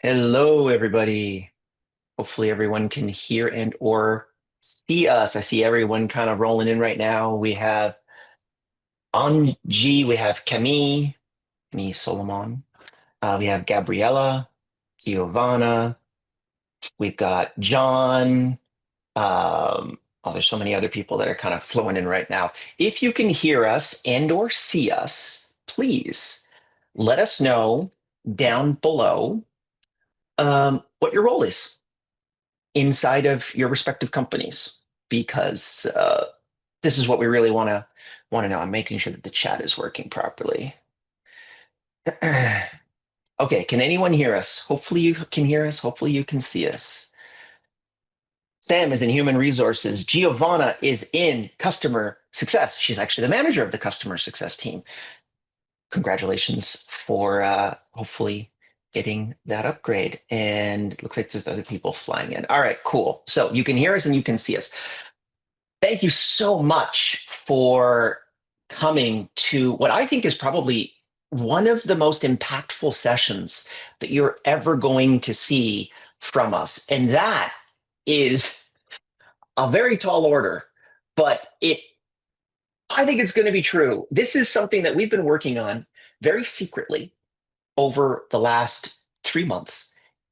Hello, everybody. Hopefully everyone can hear and or see us. I see everyone kind of rolling in right now. We have Anji, we have Camille Solomon, we have Gabriella, Giovanna, we've got John. There's so many other people that are kind of flowing in right now. If you can hear us and or see us, please let us know down below what your role is inside of your respective companies because this is what we really want to know. I'm making sure that the chat is working properly. Okay, can anyone hear us? Hopefully you can hear us. Hopefully you can see us. Sam is in human resources. Giovanna is in customer success. She's actually the manager of the customer success team. Congratulations for hopefully getting that upgrade. And it looks like there's other people flying in. All right, cool. So you can hear us and you can see us. Thank you so much for coming to what I think is probably one of the most impactful sessions that you're ever going to see from us. And that is a very tall order, but I think it's going to be true. This is something that we've been working on very secretly over the last 3 months.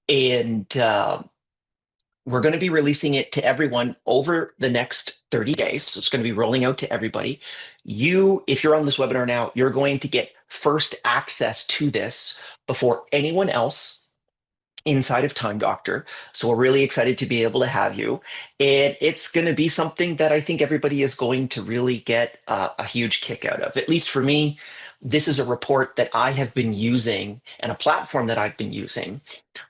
And we're going to be releasing it to everyone over the next 30 days. So it's going to be rolling out to everybody. If you're on this webinar now, you're going to get first access to this before anyone else inside of Time Doctor. So we're really excited to be able to have you. And it's going to be something that I think everybody is going to really get a huge kick out of. At least for me, this is a report that I have been using and a platform that I've been using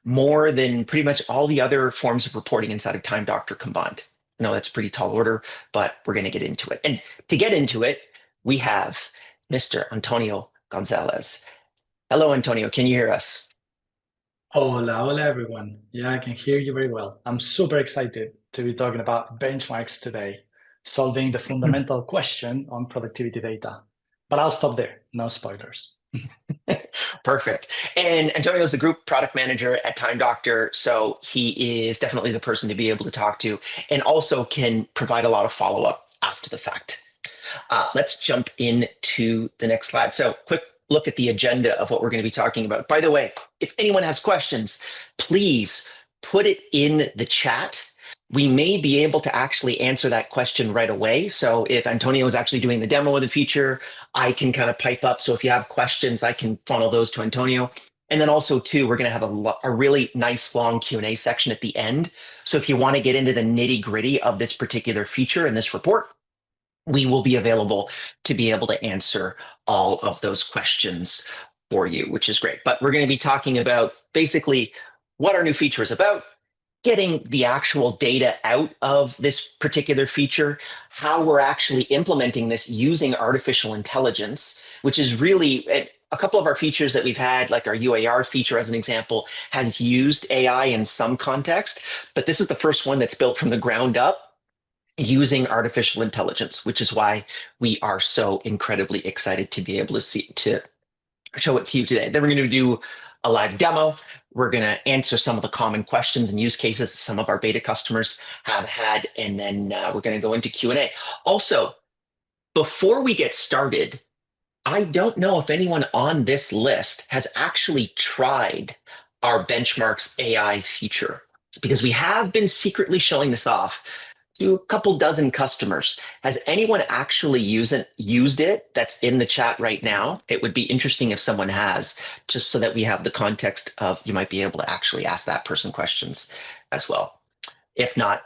more than pretty much all the other forms of reporting inside of Time Doctor combined. No, that's pretty tall order, but we're going to get into it. And to get into it, we have Mr. Antonio Gonzalez. Hello, Antonio. Can you hear us? Hola, hola everyone. Yeah, I can hear you very well. I'm super excited to be talking about benchmarks today, solving the fundamental question on productivity data. But I'll stop there. No spoilers. Perfect. And Antonio is the group product manager at Time Doctor, so he is definitely the person to be able to talk to and also can provide a lot of follow up after the fact. Let's jump into the next slide. So, quick look at the agenda of what we're going to be talking about. By the way, if anyone has questions, please put it in the chat. We may be able to actually answer that question right away. So if Antonio is actually doing the demo of the feature, I can kind of pipe up. So if you have questions, I can funnel those to Antonio. And then also too, we're going to have a really nice long Q&A section at the end. So if you want to get into the nitty gritty of this particular feature in this report, we will be available to be able to answer all of those questions for you, which is great. But we're going to be talking about basically what our new feature is about, getting the actual data out of this particular feature, how we're actually implementing this using artificial intelligence, which is really a couple of our features that we've had, like our UAR feature as an example, has used AI in some context, but this is the first one that's built from the ground up using artificial intelligence, which is why we are so incredibly excited to be able to show it to you today. Then we're going to do a live demo. We're going to answer some of the common questions and use cases some of our beta customers have had, and then we're going to go into Q&A. Also, before we get started, I don't know if anyone on this list has actually tried our benchmarks AI feature because we have been secretly showing this off to a couple dozen customers. Has anyone actually used it that's in the chat right now? It would be interesting if someone has, just so that we have the context of you might be able to actually ask that person questions as well. If not,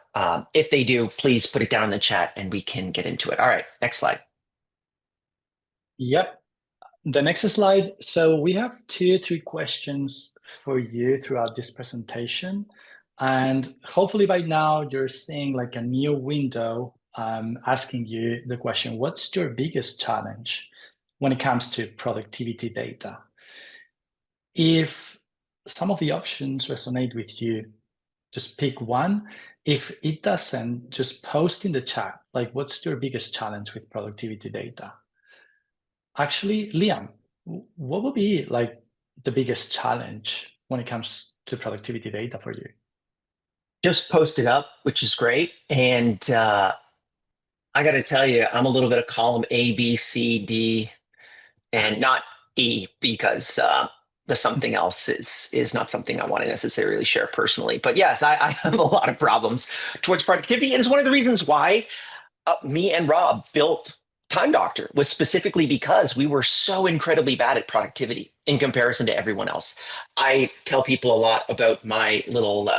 if they do, please put it down in the chat and we can get into it. All right, next slide. Yep. The next slide. So we have 2 or 3 questions for you throughout this presentation. And hopefully by now you're seeing like a new window asking you the question, what's your biggest challenge when it comes to productivity data? If some of the options resonate with you, just pick one. If it doesn't, just post in the chat, like what's your biggest challenge with productivity data? Actually, Liam, what would be like the biggest challenge when it comes to productivity data for you? Just posted up, which is great. And I got to tell you, I'm a little bit of column A, B, C, D, and not E because the something else is not something I want to necessarily share personally. But yes, I have a lot of problems towards productivity, and it's one of the reasons why me and Rob built Time Doctor was specifically because we were so incredibly bad at productivity in comparison to everyone else. I tell people a lot about my little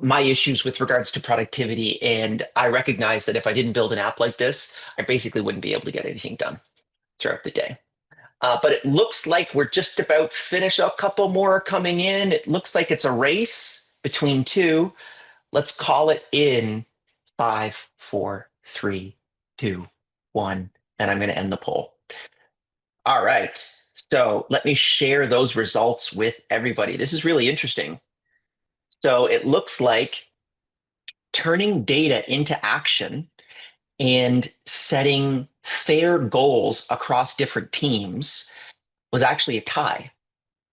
my issues with regards to productivity, and I recognize that if I didn't build an app like this, I basically wouldn't be able to get anything done throughout the day. But it looks like we're just about finished. A couple more are coming in. It looks like it's a race between two. Let's call it in 5, 4, 3, 2, 1, and I'm going to end the poll. All right. So let me share those results with everybody. This is really interesting. So it looks like turning data into action and setting fair goals across different teams was actually a tie,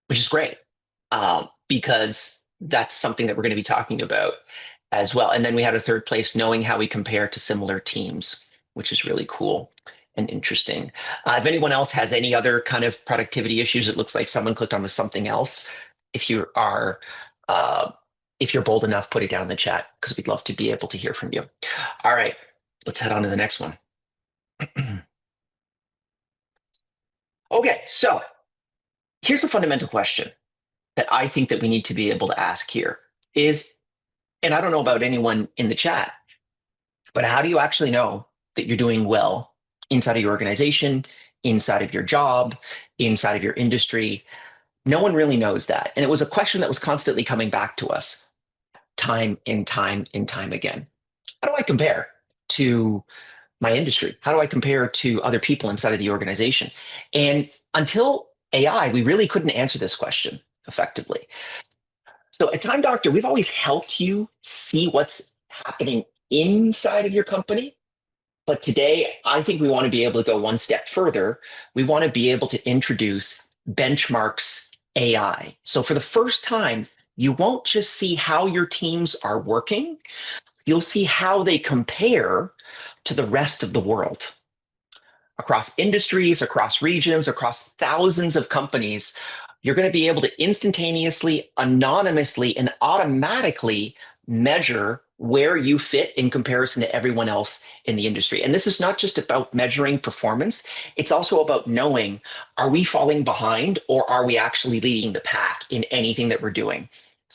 which is great because that's something that we're going to be talking about as well. And then we had a third place, knowing how we compare to similar teams, which is really cool and interesting. If anyone else has any other kind of productivity issues, it looks like someone clicked on the something else. If you are, if you're bold enough, put it down in the chat because we'd love to be able to hear from you. All right, let's head on to the next one. Okay, so here's the fundamental question that I think that we need to be able to ask here is, and I don't know about anyone in the chat, but how do you actually know that you're doing well inside of your organization, inside of your job, inside of your industry? No one really knows that. And it was a question that was constantly coming back to us time and time and time again. How do I compare to my industry? How do I compare to other people inside of the organization? And until AI, we really couldn't answer this question effectively. So at Time Doctor, we've always helped you see what's happening inside of your company. But today, I think we want to be able to go one step further. We want to be able to introduce Benchmarks AI. So for the first time, you won't just see how your teams are working, you'll see how they compare to the rest of the world across industries, across regions, across thousands of companies. You're going to be able to instantaneously, anonymously, and automatically measure where you fit in comparison to everyone else in the industry. And this is not just about measuring performance, it's also about knowing, are we falling behind or are we actually leading the pack in anything that we're doing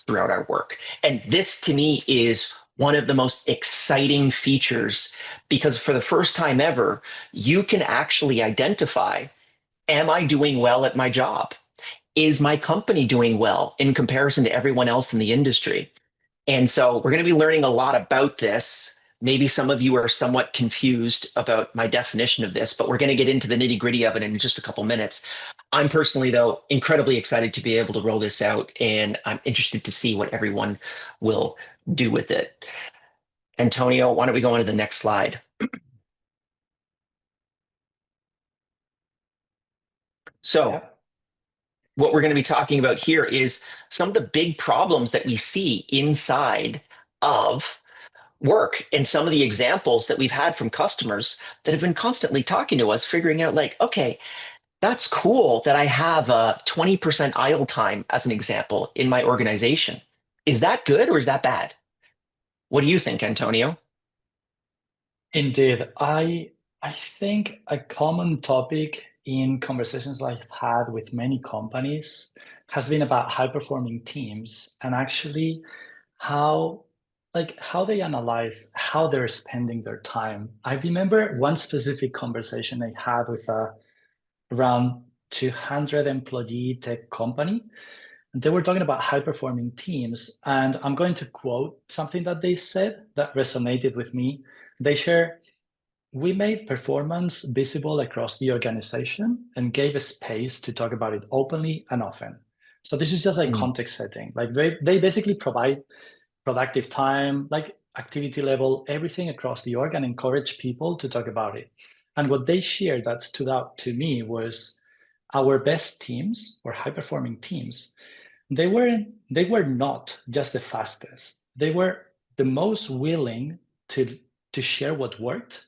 throughout our work? And this to me is one of the most exciting features because for the first time ever, you can actually identify, am I doing well at my job? Is my company doing well in comparison to everyone else in the industry? And so we're going to be learning a lot about this. Maybe some of you are somewhat confused about my definition of this, but we're going to get into the nitty gritty of it in just a couple minutes. I'm personally, though, incredibly excited to be able to roll this out, and I'm interested to see what everyone will do with it. Antonio, why don't we go on to the next slide? So, Yeah. what we're going to be talking about here is some of the big problems that we see inside of work and some of the examples that we've had from customers that have been constantly talking to us, figuring out like, okay, that's cool that I have a 20% idle time as an example in my organization. Is that good or is that bad? What do you think, Antonio? Indeed. I think a common topic in conversations I've had with many companies has been about high-performing teams and actually how how they analyze how they're spending their time. I remember one specific conversation I had with a around 200 employee tech company. And they were talking about high performing teams. And I'm going to quote something that they said that resonated with me. They share, we made performance visible across the organization and gave a space to talk about it openly and often. So this is just like Mm. context setting. Like they basically provide productive time, like activity level, everything across the org and encourage people to talk about it. And what they shared that stood out to me was our best teams or high performing teams they were not just the fastest. They were the most willing to share what worked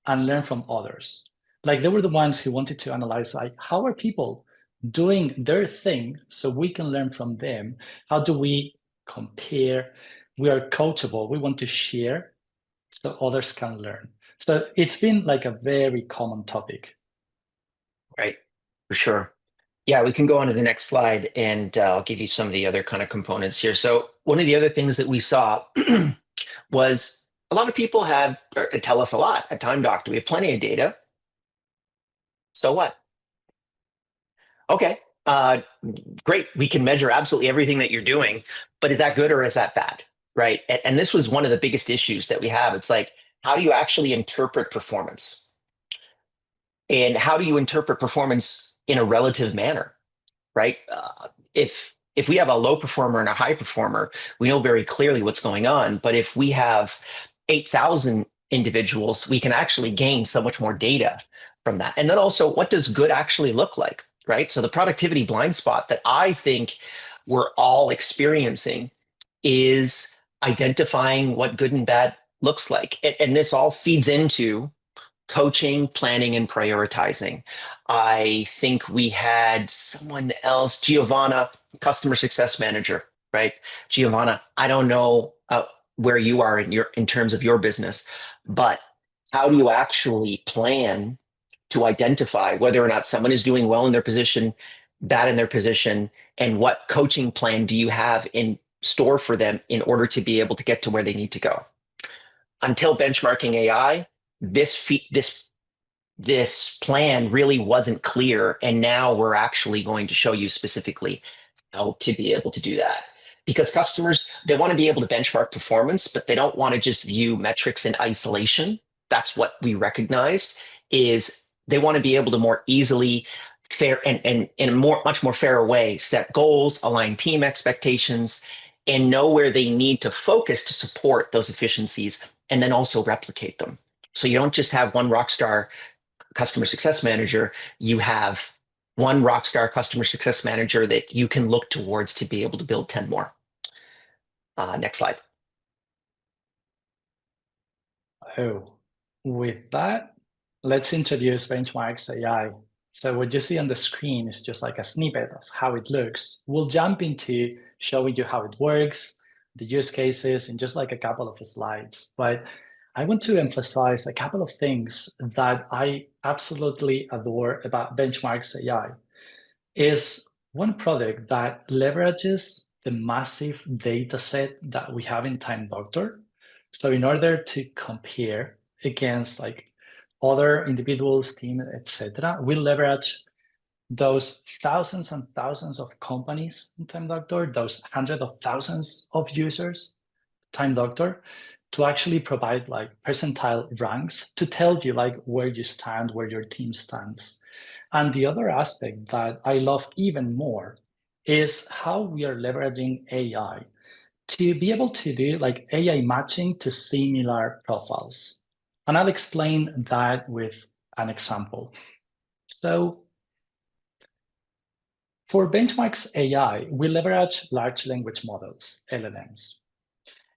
and learn from others. Like they were the ones who wanted to analyze like how are people doing their thing so we can learn from them. How do we compare? We are coachable. We want to share so others can learn. So it's been like a very common topic. Right, for sure. Yeah, we can go on to the next slide and I'll give you some of the other kind of components here. So one of the other things that we saw was a lot of people have or tell us a lot at Time Doctor. We have plenty of data. So what? Okay, great. We can measure absolutely everything that you're doing, but is that good or is that bad? Right. And this was one of the biggest issues that we have. It's like, how do you actually interpret performance? And how do you interpret performance in a relative manner? Right? If we have a low performer and a high performer, we know very clearly what's going on. But if we have 8,000 individuals, we can actually gain so much more data from that. And then also, what does good actually look like? Right? So the productivity blind spot that I think we're all experiencing is identifying what good and bad looks like. And this all feeds into coaching, planning, and prioritizing. I think we had someone else, Giovanna, customer success manager, right? Giovanna, I don't know where you are in terms of your business, but how do you actually plan to identify whether or not someone is doing well in their position, bad in their position, and what coaching plan do you have in store for them in order to be able to get to where they need to go? Until benchmarking AI, this plan really wasn't clear, and now we're actually going to show you specifically how to be able to do that. Because customers, they want to be able to benchmark performance, but they don't want to just view metrics in isolation. That's what we recognize is they want to be able to more easily fair and in a much more fairer way set goals, align team expectations, and know where they need to focus to support those efficiencies and then also replicate them. So you don't just have one rock star customer success manager, you have one rock star customer success manager that you can look towards to be able to build 10 more. Next slide. Oh, with that, let's introduce Benchmarks AI. So what you see on the screen is just like a snippet of how it looks. We'll jump into showing you how it works, the use cases, in just like a couple of slides. But I want to emphasize a couple of things that I absolutely adore about Benchmarks AI. Is one product that leverages the massive data set that we have in Time Doctor. So in order to compare against like other individuals, team, etc., we leverage those thousands and thousands of companies in Time Doctor, those hundreds of thousands of users, Time Doctor, to actually provide like percentile ranks to tell you like where you stand, where your team stands. And the other aspect that I love even more is how we are leveraging AI to be able to do like AI matching to similar profiles. And I'll explain that with an example. So for Benchmarks AI, we leverage large language models, LLMs,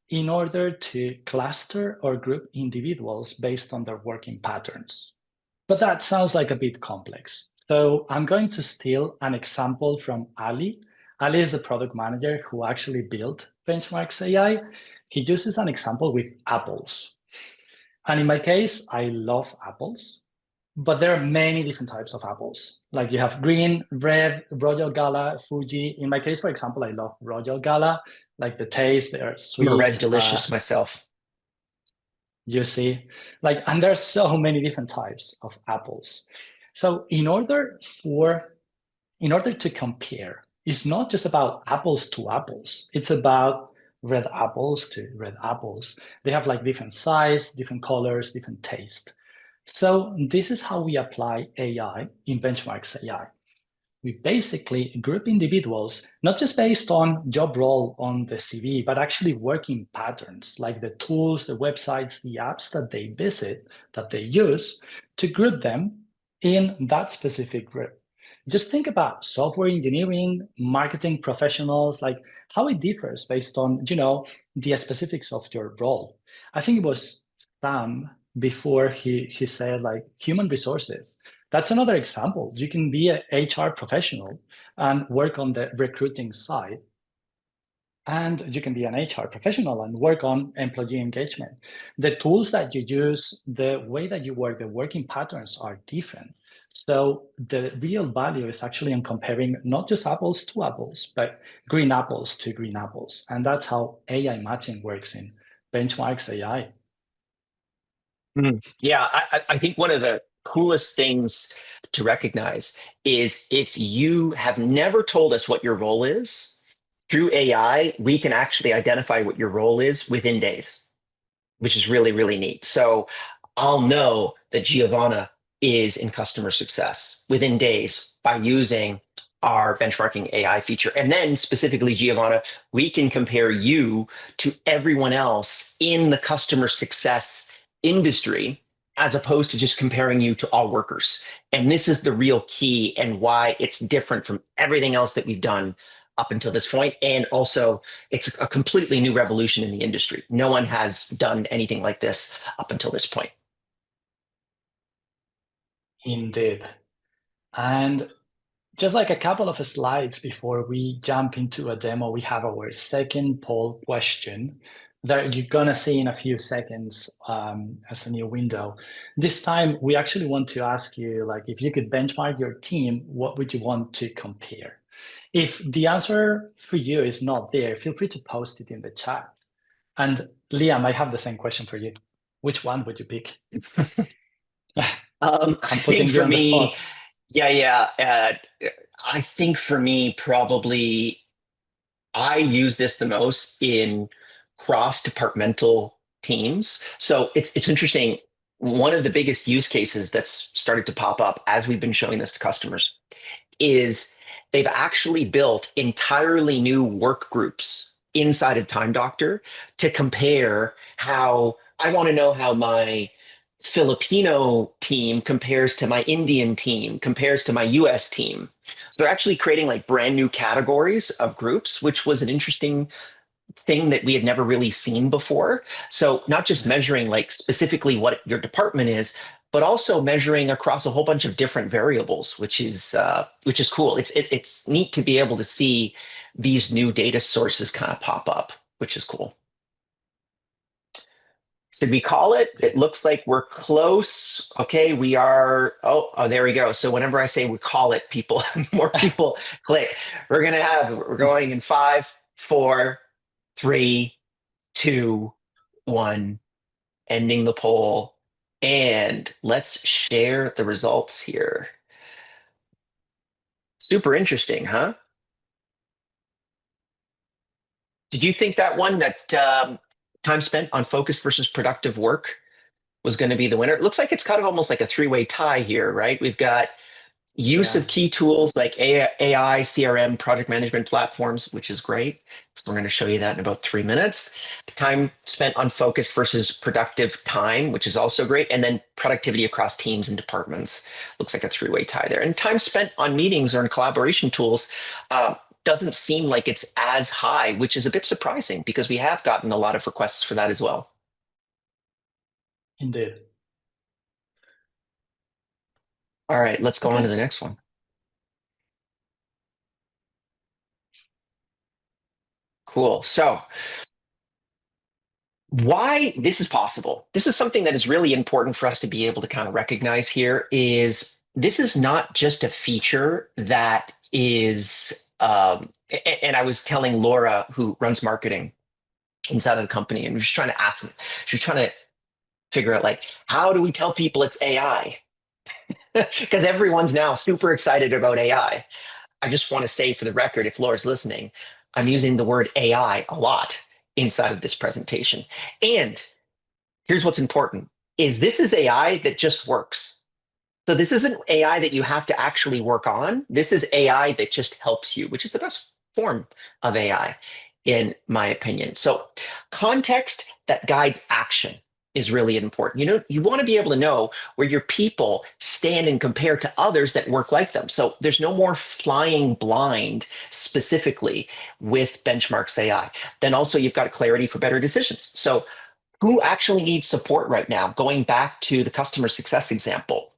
in order to cluster or group individuals based on their working patterns. But that sounds like a bit complex. So I'm going to steal an example from Ali. Ali is the product manager who actually built Benchmarks AI. He uses an example with apples. And in my case, I love apples, but there are many different types of apples. Like you have green, red, Royal Gala, Fuji. In my case, for example, I love Royal Gala, like the taste, they're I'm a red sweet. delicious myself. You see, like, and there's so many different types of apples. So in order to compare, it's not just about apples to apples. It's about red apples to red apples. They have like different size, different colors, different taste. So this is how we apply AI in Benchmarks AI. We basically group individuals, not just based on job role on the CV, but actually working patterns, like the tools, the websites, the apps that they visit, that they use, to group them in that specific group. just think about software engineering, marketing professionals, like how it differs based on, the specifics of your role. I think it was Sam before he said like human resources. That's another example. You can be an HR professional and work on the recruiting side, and you can be an HR professional and work on employee engagement. The tools that you use, the way that you work, the working patterns are different. So the real value is actually in comparing not just apples to apples, but green apples to green apples. And that's how AI matching works in Benchmarks AI. Yeah, I think one of the coolest things to recognize is if you have never told us what your role is, through AI, we can actually identify what your role is within days, which is really, really neat. So I'll know that Giovanna is in customer success within days by using our benchmarking AI feature. And then specifically, Giovanna, we can compare you to everyone else in the customer success industry as opposed to just comparing you to all workers. And this is the real key and why it's different from everything else that we've done up until this point. And also, it's a completely new revolution in the industry. No one has done anything like this up until this point. Indeed. And just like a couple of slides before we jump into a demo, we have our second poll question that you're gonna see in a few seconds as a new window. This time, we actually want to ask you, like, if you could benchmark your team, what would you want to compare? If the answer for you is not there, feel free to post it in the chat. And Liam, I have the same question for you. Which one would you pick? I I'm think putting you for on the me, spot. I think for me, probably I use this the most in cross-departmental teams. So it's interesting. One of the biggest use cases that's started to pop up as we've been showing this to customers is they've actually built entirely new work groups inside of Time Doctor to compare how I want to know how my Filipino team compares to my Indian team, compares to my US team. So they're actually creating like brand new categories of groups, which was an interesting thing that we had never really seen before. So not just Yeah. measuring like specifically what your department is, but also measuring across a whole bunch of different variables, which is cool. It's neat to be able to see these new data sources kind of pop up, which is cool. Should we call it? It looks like we're close. Okay, we are. There we go. So whenever I say we call it, people, more people click. We're going in five, four, three, two, one, ending the poll. And let's share the results here. Super interesting, huh? Did you think that one, that time spent on focused versus productive work, was going to be the winner? It looks like it's kind of almost like a three-way tie here, right? We've got use Yeah. of key tools like AI, CRM, project management platforms, which is great. So we're going to show you that in about 3 minutes. Time spent on focused versus productive time, which is also great. And then productivity across teams and departments. Looks like a three-way tie there. And time spent on meetings or in collaboration tools doesn't seem like it's as high, which is a bit surprising because we have gotten a lot of requests for that as well. Indeed. All right, let's go on to Okay. the next one. Cool. So why this is possible, this is something that is really important for us to be able to kind of recognize here, is this is not just a feature that is and I was telling Laura, who runs marketing inside of the company, and we was trying to ask, she was trying to figure out like, how do we tell people it's AI? Because everyone's now super excited about AI. I just want to say for the record, if Laura's listening, I'm using the word AI a lot inside of this presentation. And here's what's important is this is AI that just works. So this isn't AI that you have to actually work on. This is AI that just helps you, which is the best form of AI, in my opinion. So context that guides action is really important. You want to be able to know where your people stand and compare to others that work like them. So there's no more flying blind specifically with Benchmarks AI. Then also you've got clarity for better decisions. So who actually needs support right now? Going back to the customer success example,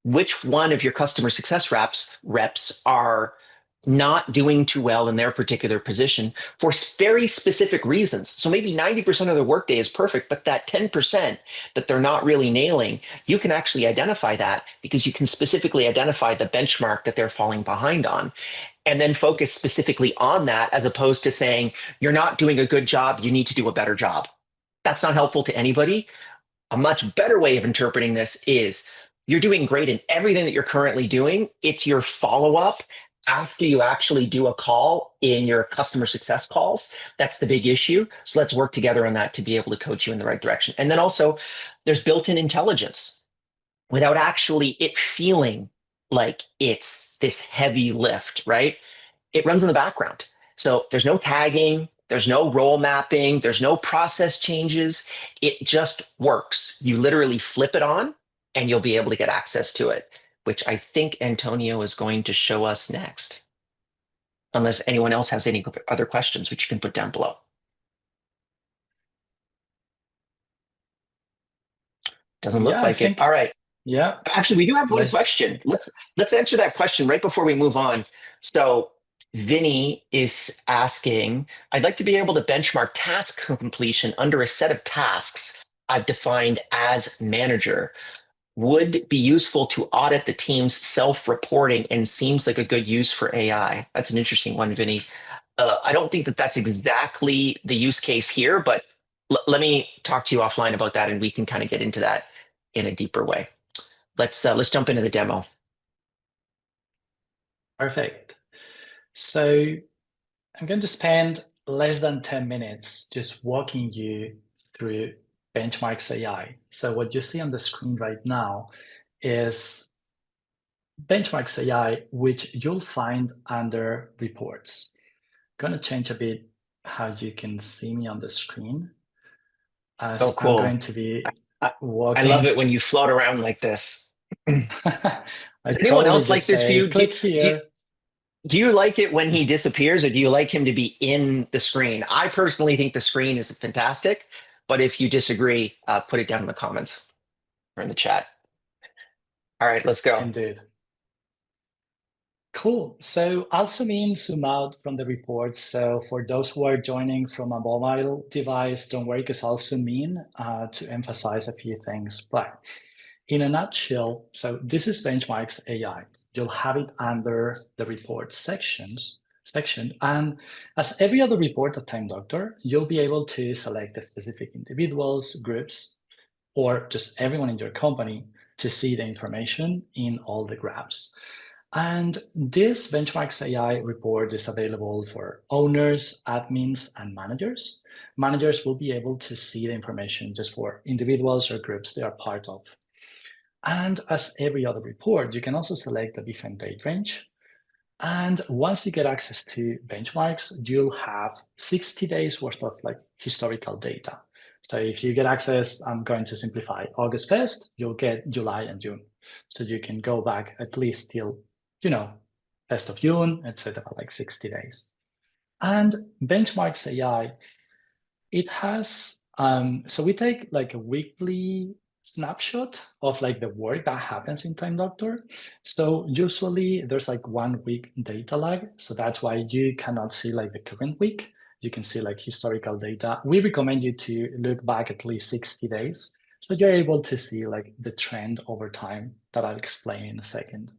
which one of your customer success reps are not doing too well in their particular position for very specific reasons? So maybe 90% of their workday is perfect, but that 10% that they're not really nailing, you can actually identify that because you can specifically identify the benchmark that they're falling behind on and then focus specifically on that as opposed to saying, you're not doing a good job, you need to do a better job. That's not helpful to anybody. A much better way of interpreting this is you're doing great in everything that you're currently doing. It's your follow up after you actually do a call in your customer success calls. That's the big issue. So let's work together on that to be able to coach you in the right direction. And then also, there's built in intelligence without actually it feeling like it's this heavy lift, right? It runs in the background. So there's no tagging, there's no role mapping, there's no process changes. It just works. You literally flip it on and you'll be able to get access to it, which I think Antonio is going to show us next. Unless anyone else has any other questions, which you can put down below. Doesn't look Yeah, I like it. think, All right. yeah, Actually, we do have one let's, question. Let's answer that question right before we move on. So Vinny is asking, I'd like to be able to benchmark task completion under a set of tasks I've defined as manager. Would be useful to audit the team's self-reporting and seems like a good use for AI. That's an interesting one, Vinny. I don't think that that's exactly the use case here, but let me talk to you offline about that and we can kind of get into that in a deeper way. Let's jump into the demo. perfect. So I'm going to spend less than 10 minutes just walking you through Benchmarks AI. So what you see on the screen right now is Benchmarks AI, which you'll find under reports. I'm going to change a bit how you can see me on the screen Oh, as I'm cool. going to be I, I walking. love it when you float around like this. Does I'd anyone probably else like just this say, view? click Do, here. do you like it when he disappears or do you like him to be in the screen? I personally think the screen is fantastic, but if you disagree, put it down in the comments or in the chat. All right, let's go. Indeed. Cool. So I'll zoom in, zoom out from the reports. So for those who are joining from a mobile device, don't worry, because I'll zoom in to emphasize a few things. But in a nutshell, so this is Benchmarks AI. You'll have it under the report section. And as every other report at Time Doctor, you'll be able to select the specific individuals, groups, or just everyone in your company to see the information in all the graphs. And this Benchmarks AI report is available for owners, admins, and managers. Managers will be able to see the information just for individuals or groups they are part of. And as every other report, you can also select a different date range. And once you get access to benchmarks, you'll have 60 days worth of historical data. So if you get access, I'm going to simplify August 1st, you'll get July and June. So you can go back at least till, 1st of June, etc., like 60 days. And Benchmarks AI, it has, so we take like a weekly snapshot of like the work that happens in Time Doctor. So usually there's like 1 week data lag. So that's why you cannot see like the current week. You can see like historical data. We recommend you to look back at least 60 days. So you're able to see like the trend over time that I'll explain in a second.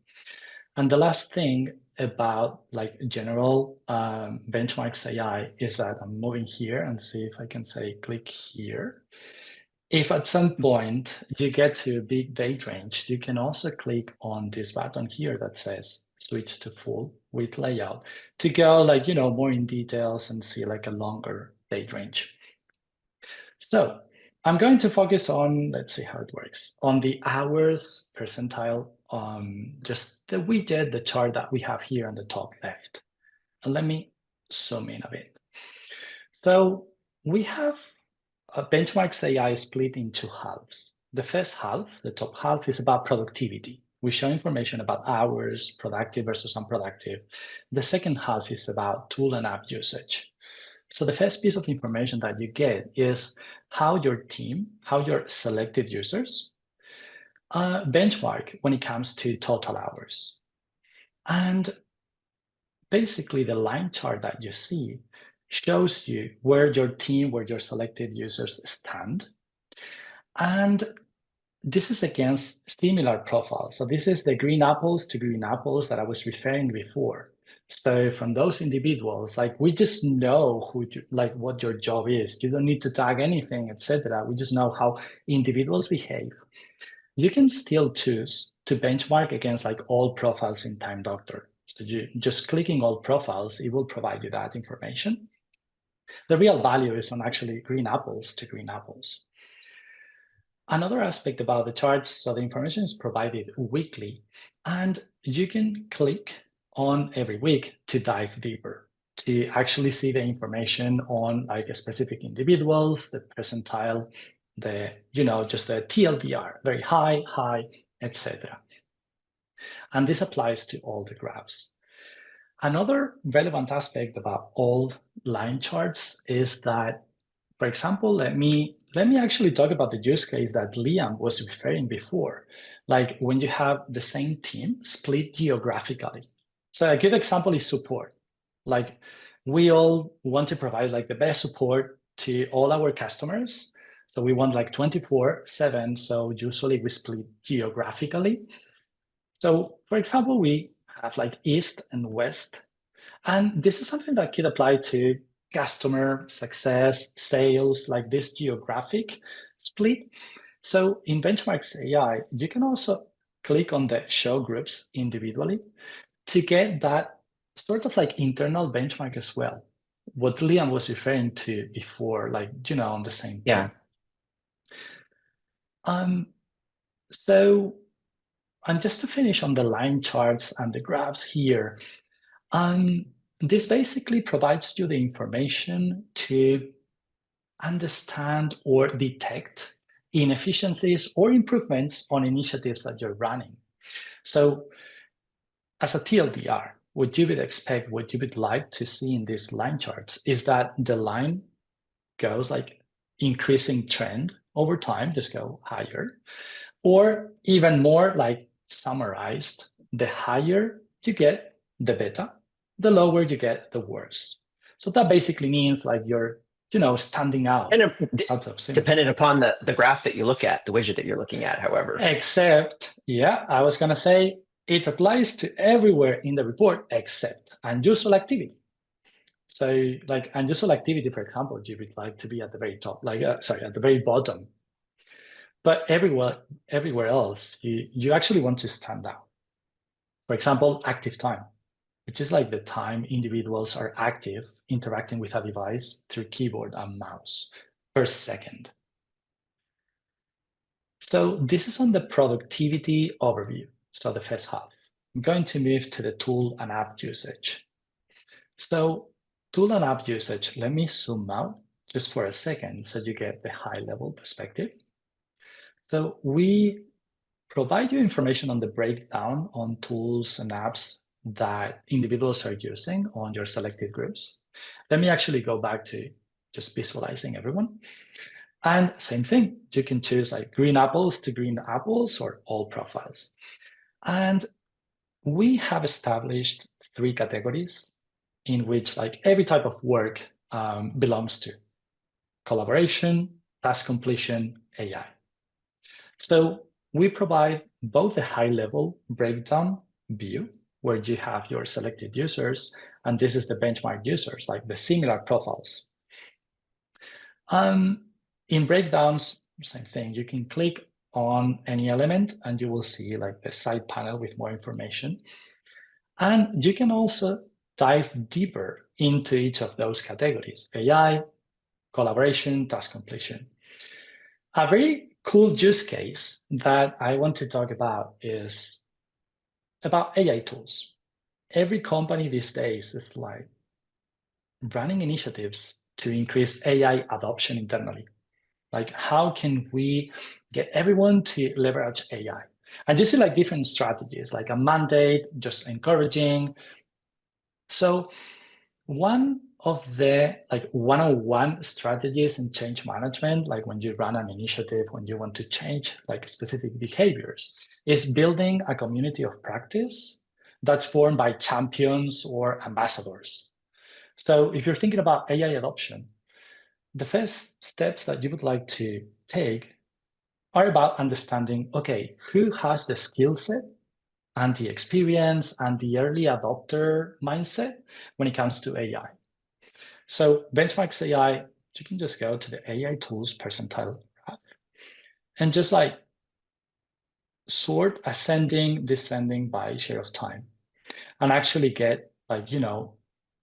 And the last thing about like general benchmarks AI is that I'm moving here and see if I can say click here. If at some point you get to a big date range, you can also click on this button here that says switch to full with layout to go like, more in details and see like a longer date range. So I'm going to focus on, let's see how it works, on the hours percentile, just the widget, the chart that we have here on the top left. And let me zoom in a bit. So we have Benchmarks AI is split into halves. The first half, the top half, is about productivity. We show information about hours, productive versus unproductive. The second half is about tool and app usage. So the first piece of information that you get is how your team, how your selected users benchmark when it comes to total hours. And basically the line chart that you see shows you where your team, where your selected users stand. And this is against similar profiles. So this is the green apples to green apples that I was referring before. So from those individuals, like we just know like what your job is. You don't need to tag anything, etc. We just know how individuals behave. You can still choose to benchmark against like all profiles in Time Doctor. So you just clicking all profiles, it will provide you that information. The real value is on actually green apples to green apples. Another aspect about the charts, so the information is provided weekly, and you can click on every week to dive deeper, to actually see the information on like specific individuals, the percentile, the, just the TLDR, very high, etc. And this applies to all the graphs. Another relevant aspect about all line charts is that, for example, let me actually talk about the use case that Liam was referring before, like when you have the same team split geographically. So a good example is support. Like we all want to provide like the best support to all our customers. So we want like 24/7. So usually we split geographically. So for example, we have like East and West. And this is something that could apply to customer success, sales, like this geographic split. So in Benchmarks AI, you can also click on the show groups individually to get that sort of like internal benchmark as well. What Liam was referring to before, like, on the same Yeah. So, and just to finish on the line charts and the graphs here, this basically provides you the information to understand or detect inefficiencies or improvements on initiatives that you're running. So as a TLDR, what you would expect, what you would like to see in these line charts is that the line goes like increasing trend over time, just go higher, or even more like summarized, the higher you get, the better, the lower you get, the worse. So that basically means like you're, standing out. And of dependent upon the graph that you look at, the widget that you're looking at, however. Except, I was going to say it applies to everywhere in the report except unusual activity. So like unusual activity, for example, you would like to be at the very top, at the very bottom. But everywhere else, you actually want to stand out. For example, active time, which is like the time individuals are active interacting with a device through keyboard and mouse per second. So this is on the productivity overview, so the first half. I'm going to move to the tool and app usage. So tool and app usage, let me zoom out just for a second so you get the high level perspective. So we provide you information on the breakdown on tools and apps that individuals are using on your selected groups. Let me actually go back to just visualizing everyone. And same thing, you can choose like green apples to green apples or all profiles. And we have established 3 categories in which like every type of work belongs to: collaboration, task completion, AI. So we provide both a high-level breakdown view where you have your selected users, and this is the benchmark users, like the similar profiles. In breakdowns, same thing. You can click on any element and you will see like the side panel with more information. And you can also dive deeper into each of those categories: AI, collaboration, task completion. A very cool use case that I want to talk about is about AI tools. Every company these days is like running initiatives to increase AI adoption internally. Like, how can we get everyone to leverage AI? And you see like different strategies, like a mandate, just encouraging. So one of the like 101 strategies in change management, like when you run an initiative, when you want to change like specific behaviors, is building a community of practice that's formed by champions or ambassadors. So if you're thinking about AI adoption, the first steps that you would like to take are about understanding, okay, who has the skill set and the experience and the early adopter mindset when it comes to AI. So Benchmarks AI, you can just go to the AI tools percentile graph and just like sort ascending, descending by share of time and actually get like,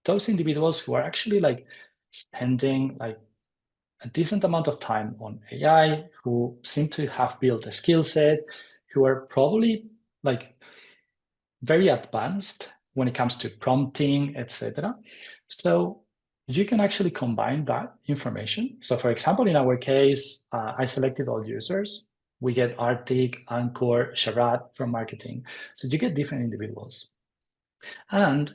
those individuals who are actually like spending like a decent amount of time on AI, who seem to have built a skill set, who are probably like very advanced when it comes to prompting, etc. So you can actually combine that information. So for example, in our case, I selected all users. We get Arctic, Anchor, Sharat from marketing. So you get different individuals. And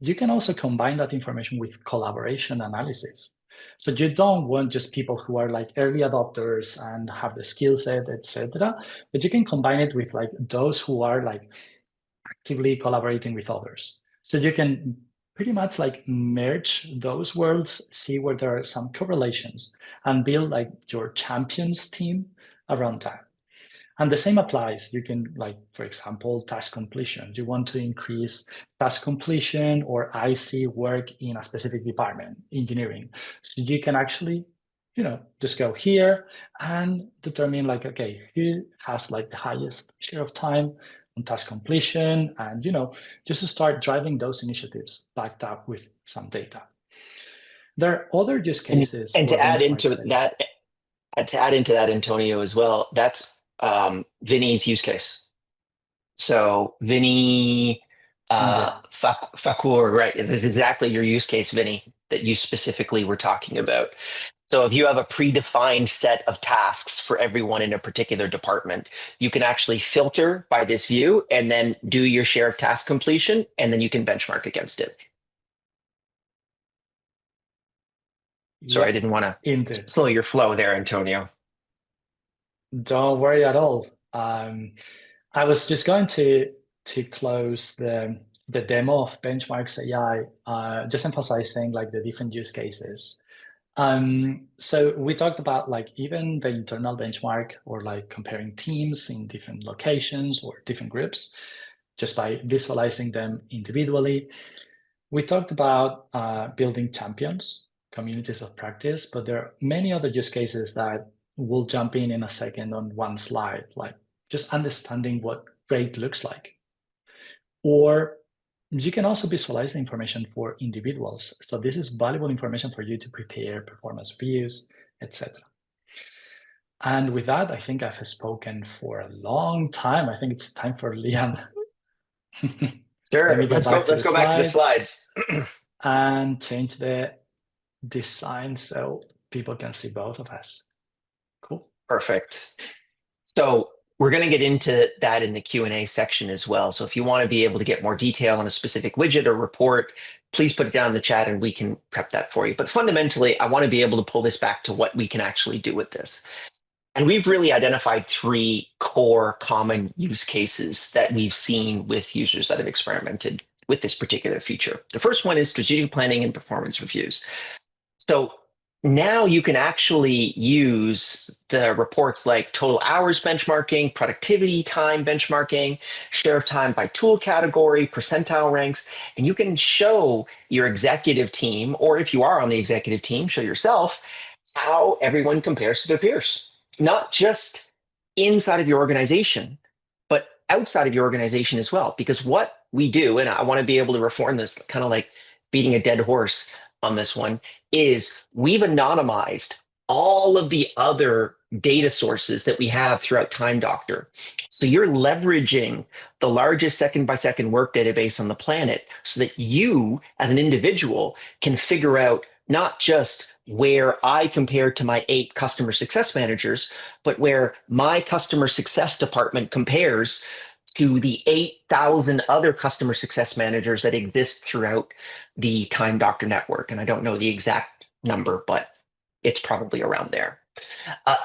you can also combine that information with collaboration analysis. So you don't want just people who are like early adopters and have the skill set, etc. But you can combine it with like those who are like actively collaborating with others. So you can pretty much like merge those worlds, see where there are some correlations, and build like your champions team around that. And the same applies. You can like, for example, task completion. You want to increase task completion or IC work in a specific department, engineering. So you can actually, just go here and determine like, okay, who has like the highest share of time on task completion, and just to start driving those initiatives backed up with some data. There are other use cases And where to add into benchmarks say, that, Antonio, as well, that's Vinny's use case. So Vinny indeed. Fakur, right? This is exactly your use case, Vinny, that you specifically were talking about. So if you have a predefined set of tasks for everyone in a particular department, you can actually filter by this view and then do your share of task completion, and then you can benchmark against it. Sorry, I Yep, didn't want to indeed. slow your flow there, Antonio. Don't worry at all. I was just going to close the demo of Benchmarks AI, just emphasizing like the different use cases. So we talked about like even the internal benchmark or like comparing teams in different locations or different groups just by visualizing them individually. We talked about building champions, communities of practice, but there are many other use cases that we'll jump in a second on one slide, like just understanding what great looks like. Or you can also visualize the information for individuals. So this is valuable information for you to prepare performance reviews, etc. And with that, I think I've spoken for a long time. I think it's time for Liam. Let Sure. me go back to Let's the go back to the slides slides. and change the design so people can see both of us. Cool. Perfect. So we're going to get into that in the Q&A section as well. So if you want to be able to get more detail on a specific widget or report, please put it down in the chat and we can prep that for you. But fundamentally, I want to be able to pull this back to what we can actually do with this. And we've really identified three core common use cases that we've seen with users that have experimented with this particular feature. The first one is strategic planning and performance reviews. So now you can actually use the reports like total hours benchmarking, productivity time benchmarking, share of time by tool category, percentile ranks, and you can show your executive team, or if you are on the executive team, show yourself how everyone compares to their peers. Not just inside of your organization, but outside of your organization as well. Because what we do, and I want to be able to reform this, kind of like beating a dead horse on this one, is we've anonymized all of the other data sources that we have throughout Time Doctor. So you're leveraging the largest second by second work database on the planet so that you as an individual can figure out not just where I compare to my 8 customer success managers, but where my customer success department compares to the 8,000 other customer success managers that exist throughout the Time Doctor network. And I don't know the exact number, but it's probably around there.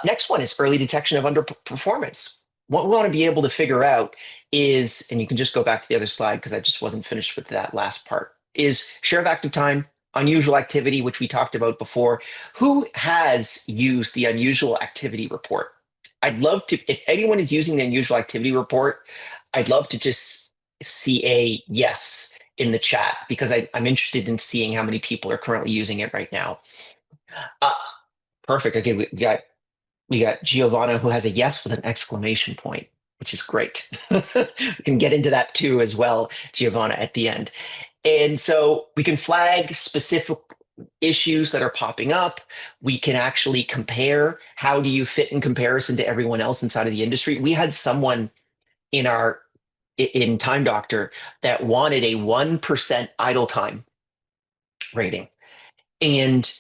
Next one is early detection of underperformance. What we want to be able to figure out is, and you can just go back to the other slide because I just wasn't finished with that last part, is share of active time, unusual activity, which we talked about before. Who has used the unusual activity report? I'd love to, if anyone is using the unusual activity report, I'd love to just see a yes in the chat because I'm interested in seeing how many people are currently using it right now. Uh, Perfect. Okay, we got Giovanna who has a yes with an exclamation point, which is great. We can get into that too as well, Giovanna, at the end. And so we can flag specific issues that are popping up. We can actually compare how do you fit in comparison to everyone else inside of the industry. We had someone in our in Time Doctor that wanted a 1% idle time rating. And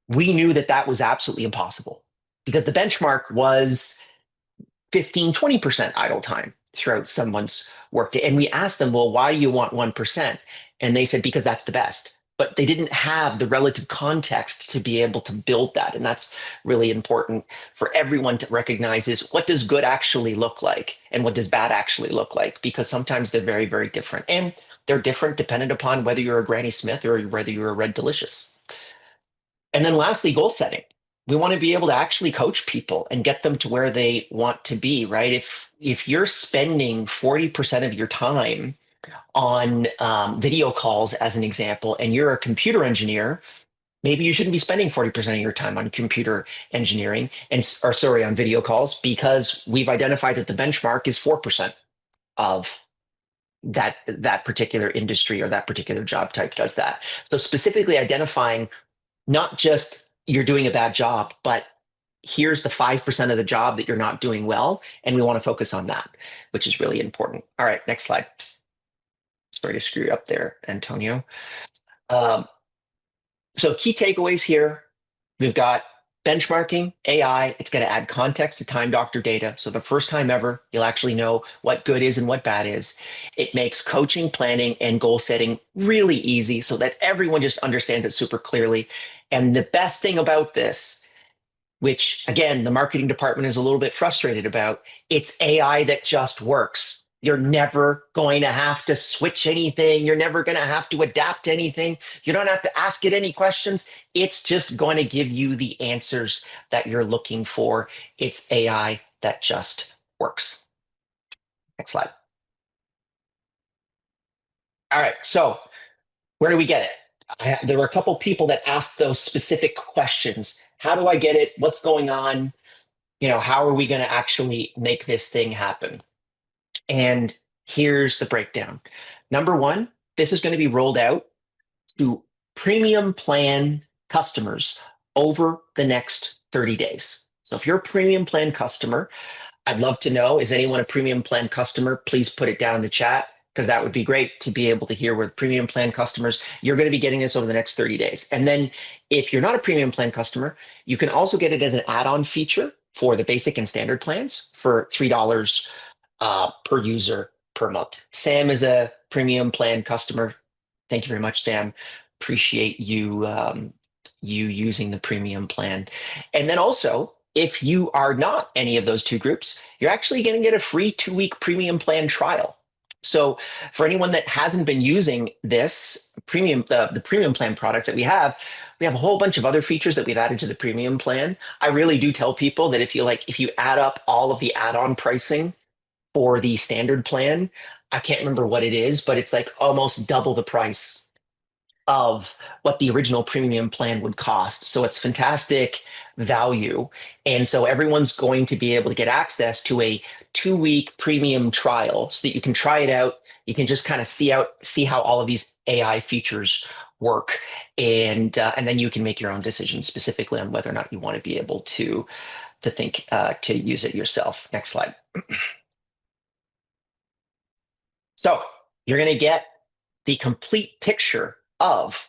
we knew that that was absolutely impossible because the benchmark was 15, 20% idle time throughout someone's workday. And we asked them, well, why do you want 1%? And they said, because that's the best. But they didn't have the relative context to be able to build that. And that's really important for everyone to recognize is what does good actually look like and what does bad actually look like? Because sometimes they're very, very different. And they're different dependent upon whether you're a Granny Smith or whether you're a Red Delicious. And then lastly, goal setting. We want to be able to actually coach people and get them to where they want to be, right? If you're spending 40% of your time on video calls, as an example, and you're a computer engineer, maybe you shouldn't be spending 40% of your time on computer engineering or sorry, on video calls, because we've identified that the benchmark is 4% of that particular industry or that particular job type does that. So specifically identifying not just you're doing a bad job, but here's the 5% of the job that you're not doing well. And we want to focus on that, which is really important. All right, next slide. Sorry to screw you up there, Antonio. Um, so key takeaways here. We've got benchmarking, AI. It's going to add context to Time Doctor data. So the first time ever, you'll actually know what good is and what bad is. It makes coaching, planning, and goal setting really easy so that everyone just understands it super clearly. And the best thing about this, which again, the marketing department is a little bit frustrated about, it's AI that just works. You're never going to have to switch anything. You're never going to have to adapt anything. You don't have to ask it any questions. It's just going to give you the answers that you're looking for. It's AI that just works. Next slide. All right. So where do we get it? There were a couple people that asked those specific questions. How do I get it? What's going on? How are we going to actually make this thing happen? And here's the breakdown. Number one, this is going to be rolled out to premium plan customers over the next 30 days. So if you're a premium plan customer, I'd love to know, is anyone a premium plan customer? Please put it down in the chat because that would be great to be able to hear with premium plan customers. You're going to be getting this over the next 30 days. And then if you're not a premium plan customer, you can also get it as an add-on feature for the basic and standard plans for $3 per user per month. Sam is a premium plan customer. Thank you very much, Sam. Appreciate you you using the premium plan. And then also, if you are not any of those two groups, you're actually going to get a free 2-week premium plan trial. So for anyone that hasn't been using this premium, the premium plan product that we have a whole bunch of other features that we've added to the premium plan. I really do tell people that if you add up all of the add-on pricing for the standard plan, I can't remember what it is, but it's like almost double the price of what the original premium plan would cost. So it's fantastic value. And so everyone's going to be able to get access to a 2-week premium trial so that you can try it out. You can just kind of see how all of these AI features work. And then you can make your own decision specifically on whether or not you want to be able to think to use it yourself. Next slide. So you're going to get the complete picture of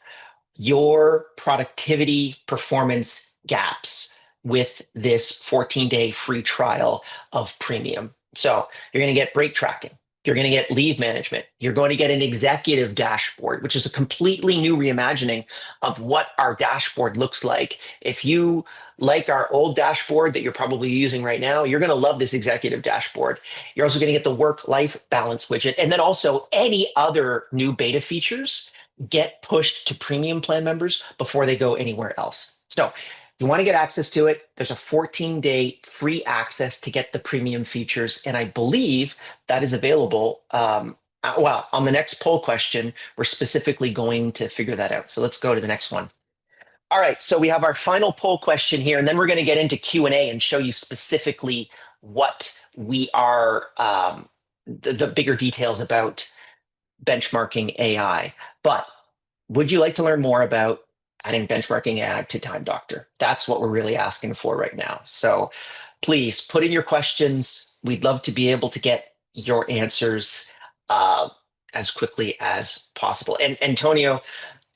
your productivity performance gaps with this 14-day free trial of premium. So you're going to get break tracking. You're going to get leave management. You're going to get an executive dashboard, which is a completely new reimagining of what our dashboard looks like. If you like our old dashboard that you're probably using right now, you're going to love this executive dashboard. You're also going to get the work-life balance widget, and then also any other new beta features get pushed to premium plan members before they go anywhere else. So if you want to get access to it, there's a 14-day free access to get the premium features. And I believe that is available. Well, on the next poll question, we're specifically going to figure that out. So let's go to the next one. All right, so we have our final poll question here, and then we're going to get into Q&A and show you specifically what we are, the bigger details about benchmarking AI. But would you like to learn more about adding benchmarking AI to Time Doctor? That's what we're really asking for right now. So please put in your questions. We'd love to be able to get your answers as quickly as possible. And Antonio,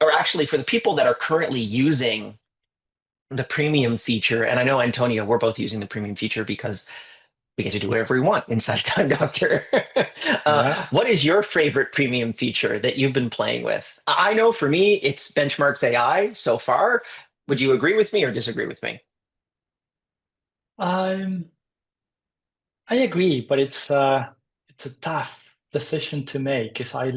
or actually for the people that are currently using the premium feature, and I know Antonio, we're both using the premium feature because we get to do whatever we want inside Time Doctor. Yeah. What is your favorite premium feature that you've been playing with? I know for me, it's Benchmarks AI so far. Would you agree with me or disagree with me? Um, I agree, but it's a tough decision to make because I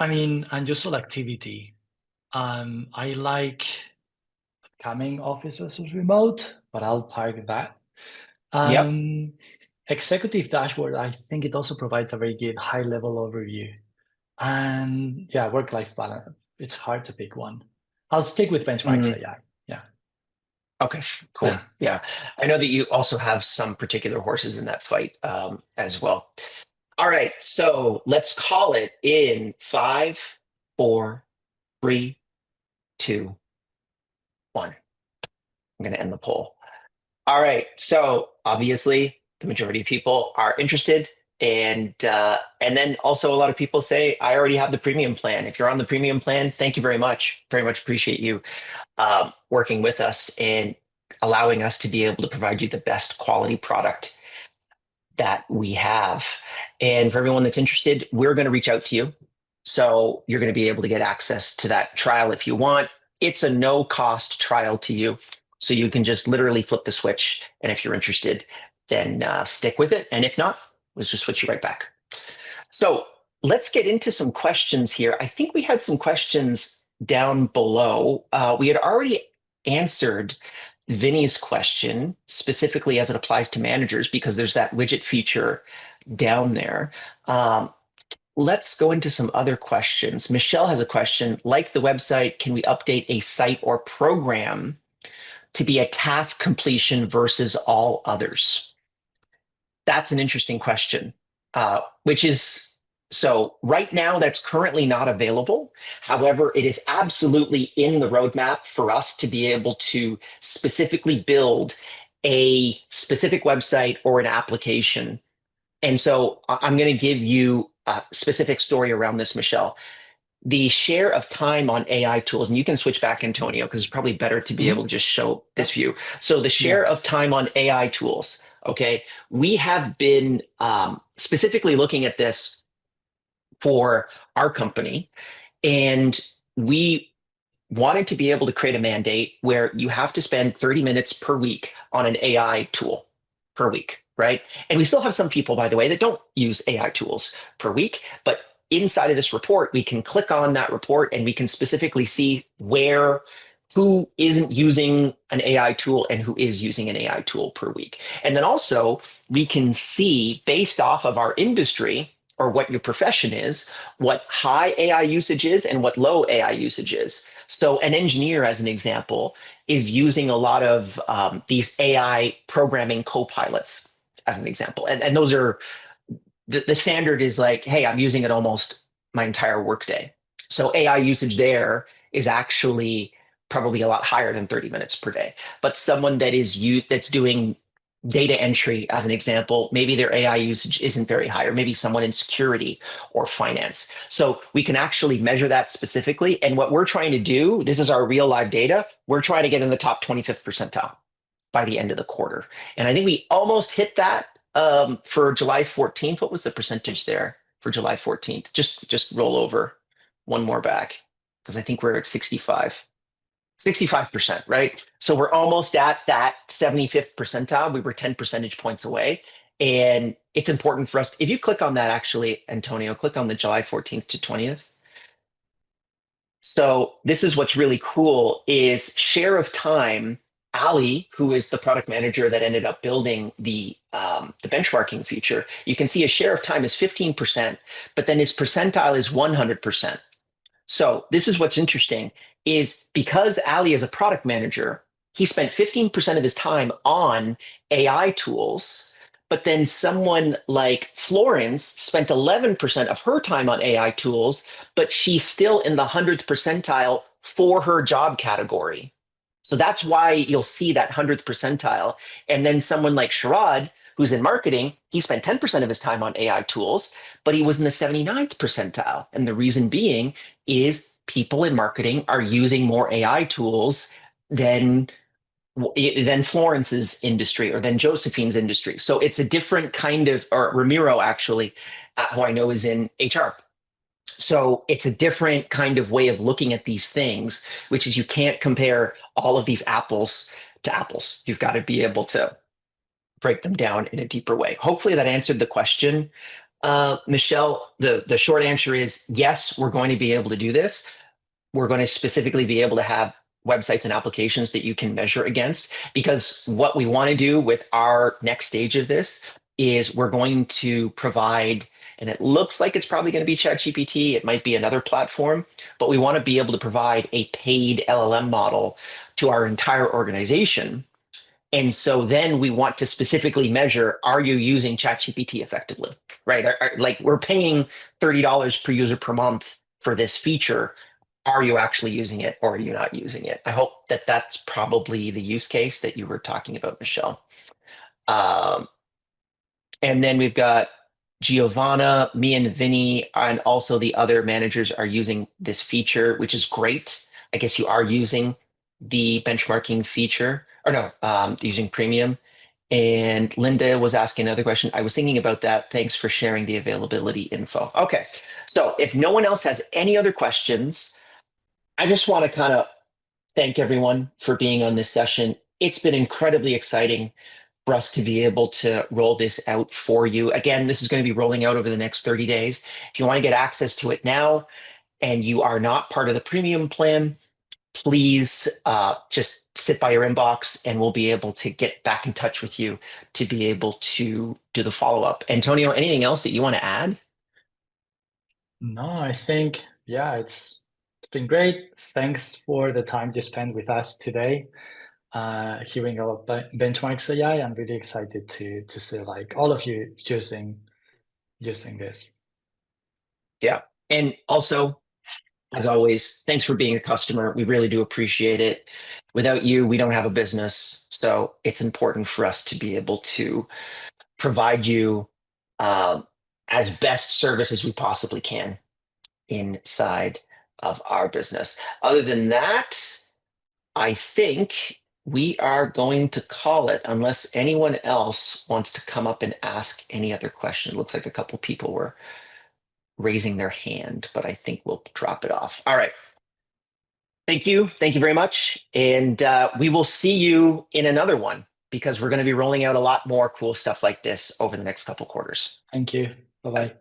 mean, unusual activity. I like coming office versus remote, but I'll park that. Yep. Um, Executive dashboard, I think it also provides a very good high level overview. And yeah, work-life balance. It's hard to pick one. I'll stick with Benchmarks Mhm. AI. Yeah. Okay, cool. Yeah. I know that you also have some particular horses in that fight as well. All right, so let's call it in 5, 4, 3, 2, 1. I'm going to end the poll. All right. So obviously, the majority of people are interested, and then also a lot of people say, "I already have the premium plan." If you're on the premium plan, thank you very much. Very much appreciate you working with us and allowing us to be able to provide you the best quality product that we have. And for everyone that's interested, we're going to reach out to you. So you're going to be able to get access to that trial if you want. It's a no cost trial to you. So you can just literally flip the switch. And if you're interested, then stick with it. And if not, let's just switch you right back. So let's get into some questions here. I think we had some questions down below. We had already answered Vinny's question specifically as it applies to managers because there's that widget feature down there. Let's go into some other questions. Michelle has a question. Like the website, can we update a site or program to be a task completion versus all others? That's an interesting question, which is so right now that's currently not available. However, it is absolutely in the roadmap for us to be able to specifically build a specific website or an application. And so I'm going to give you a specific story around this, Michelle. The share of time on AI tools, and you can switch back, Antonio, because it's probably better to be able Mhm. to just show this view. So the Yeah. share of time on AI tools, okay, we have been specifically looking at this for our company, and we wanted to be able to create a mandate where you have to spend 30 minutes per week on an AI tool per week, right? And we still have some people, by the way, that don't use AI tools per week, but inside of this report, we can click on that report and we can specifically see who isn't using an AI tool and who is using an AI tool per week. And then also we can see based off of our industry or what your profession is, what high AI usage is and what low AI usage is. So an engineer, as an example, is using a lot of these AI programming co-pilots, as an example. And those are, the standard is like, hey, I'm using it almost my entire workday. So AI usage there is actually probably a lot higher than 30 minutes per day. But someone that's doing data entry as an example, maybe their AI usage isn't very high, or maybe someone in security or finance. So we can actually measure that specifically. And what we're trying to do, this is our real live data, we're trying to get in the top 25th percentile by the end of the quarter. And I think we almost hit that for July 14th. What was the percentage there for July 14th? Just roll over one more back because I think we're at 65%, right? So we're almost at that 75th percentile. We were 10 percentage points away. And it's important for us. If you click on that, actually, Antonio, click on the July 14th to 20th. So this is what's really cool is share of time. Ali, who is the product manager that ended up building the benchmarking feature, you can see his share of time is 15%, but then his percentile is 100%. So this is what's interesting is because Ali is a product manager, he spent 15% of his time on AI tools, but then someone like Florence spent 11% of her time on AI tools, but she's still in the 100th percentile for her job category. So that's why you'll see that 100th percentile. And then someone like Sharad, who's in marketing, he spent 10% of his time on AI tools, but he was in the 79th percentile. And the reason being is people in marketing are using more AI tools than Florence's industry or than Josephine's industry. So it's a different kind of, or Ramiro actually, who I know is in HR. So it's a different kind of way of looking at these things, which is you can't compare all of these apples to apples. You've got to be able to break them down in a deeper way. Hopefully that answered the question. Michelle, the short answer is yes, we're going to be able to do this. We're going to specifically be able to have websites and applications that you can measure against, because what we want to do with our next stage of this is we're going to provide, and it looks like it's probably going to be ChatGPT, it might be another platform, but we want to be able to provide a paid LLM model to our entire organization. And so then we want to specifically measure, are you using ChatGPT effectively, right? Like we're paying $30 per user per month for this feature. Are you actually using it or are you not using it? I hope that that's probably the use case that you were talking about, Michelle. And then we've got Giovanna, me and Vinny, and also the other managers are using this feature, which is great. I guess you are using the benchmarking feature, or no, using premium. And Linda was asking another question. I was thinking about that. Thanks for sharing the availability info. Okay. So if no one else has any other questions, I just want to kind of thank everyone for being on this session. It's been incredibly exciting for us to be able to roll this out for you. Again, this is going to be rolling out over the next 30 days. If you want to get access to it now and you are not part of the premium plan, please just sit by your inbox and we'll be able to get back in touch with you to be able to do the follow-up. Antonio, anything else that you want to add? No, I think, yeah, it's been great. Thanks for the time you spent with us today, hearing about Benchmarks AI. I'm really excited to see like all of you using this. Yeah. And also, as always, thanks for being a customer. We really do appreciate it. Without you, we don't have a business. So it's important for us to be able to provide you as best service as we possibly can inside of our business. Other than that, I think we are going to call it unless anyone else wants to come up and ask any other question. It looks like a couple people were raising their hand, but I think we'll drop it off. All right. Thank you. Thank you very much. And we will see you in another one because we're going to be rolling out a lot more cool stuff like this over the next couple quarters. Thank you. Bye-bye.